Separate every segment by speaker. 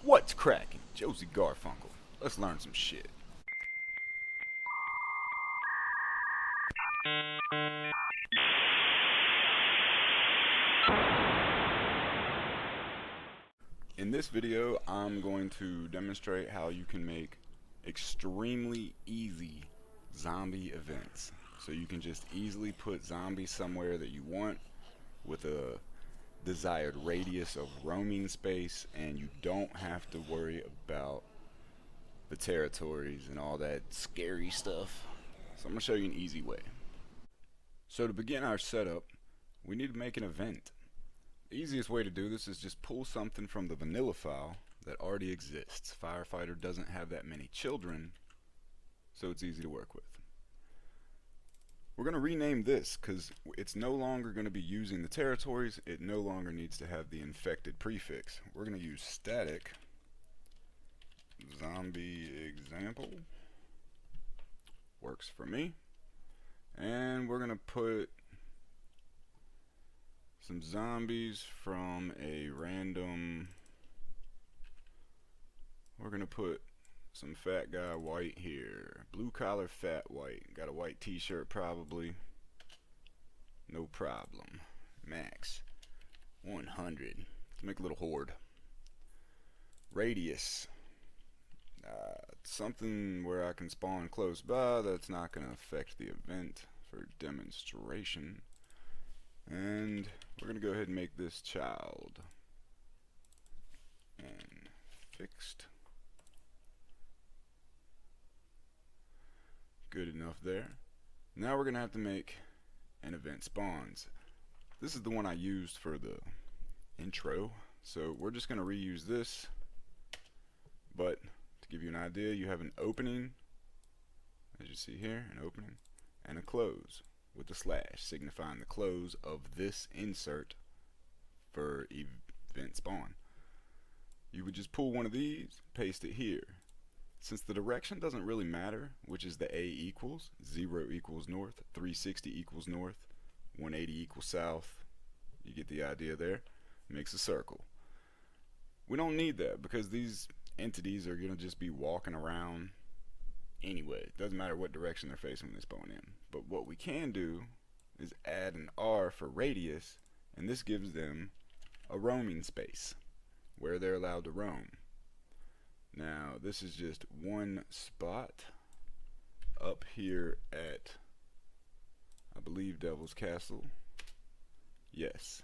Speaker 1: What's cracking? Josie Garfunkle. Let's learn some shit. In this video, I'm going to demonstrate how you can make extremely easy zombie events. So you can just easily put zombies somewhere that you want with a desired radius of roaming space, and you don't have to worry about the territories and all that scary stuff. So I'm going to show you an easy way. So to begin our setup, we need to make an event. The easiest way to do this is just pull something from the vanilla file that already exists. Firefighter doesn't have that many children, so it's easy to work with. We're going to rename this because it's no longer going to be using the territories. It no longer needs to have the infected prefix. We're going to use static zombie example. Works for me. And we're going to put some zombies from a random. We're going to put some fat guy white here. Blue collar fat white. Got a white t-shirt probably. No problem. Max 100. Let's make a little horde. Radius. Something where I can spawn close by that's not going to affect the event for demonstration. And we're going to go ahead and make this child. And fixed. Good enough there. Now we're going to have to make an event spawns. This is the one I used for the intro, so we're just going to reuse this. But to give you an idea, you have an opening, as you see here, an opening, and a close with a slash signifying the close of this insert for event spawn. You would just pull one of these, paste it here. Since the direction doesn't really matter, which is the A equals, 0 equals north, 360 equals north, 180 equals south, you get the idea there, makes a circle. We don't need that because these entities are going to just be walking around anyway. It doesn't matter what direction they're facing when they spawn in. But what we can do is add an R for radius, and this gives them a roaming space where they're allowed to roam. Now this is just one spot up here at, I believe, Devil's Castle. Yes,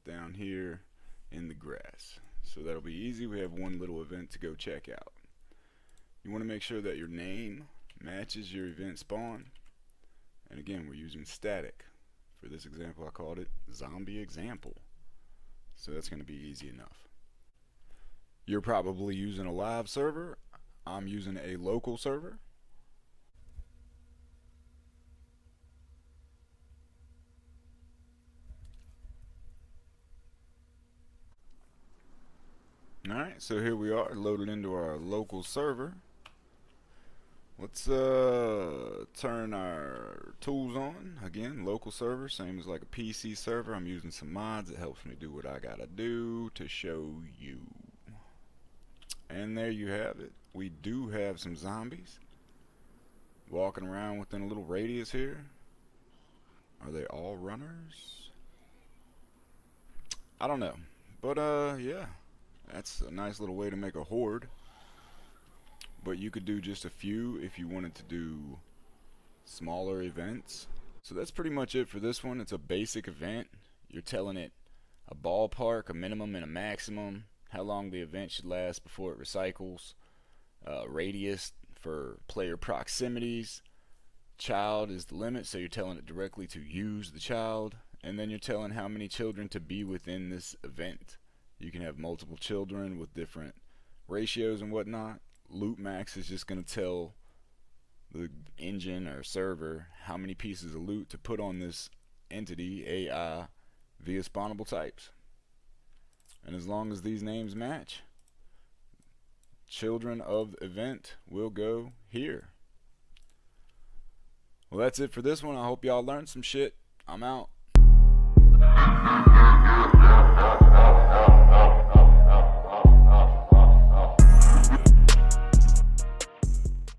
Speaker 1: down here in the grass. So that'll be easy. We have one little event to go check out. You want to make sure that your name matches your event spawn. And again, we're using static. For this example, I called it zombie example. So that's going to be easy enough. You're probably using a live server. I'm using a local server. Alright, so here we are loaded into our local server. Let's turn our tools on. Again, local server, same as like a PC server. I'm using some mods. It helps me do what I gotta do to show you. And there you have it. We do have some zombies walking around within a little radius here. Are they all runners? I don't know. But yeah, that's a nice little way to make a horde. But you could do just a few if you wanted to do smaller events. So that's pretty much it for this one. It's a basic event. You're telling it a ballpark, a minimum and a maximum, how long the event should last before it recycles, radius for player proximities, child is the limit, so you're telling it directly to use the child, and then you're telling how many children to be within this event. You can have multiple children with different ratios and whatnot. Loot max is just going to tell the engine or server how many pieces of loot to put on this entity AI via spawnable types. And as long as these names match, children of the event will go here. Well, that's it for this one. I hope y'all learned some shit. I'm out.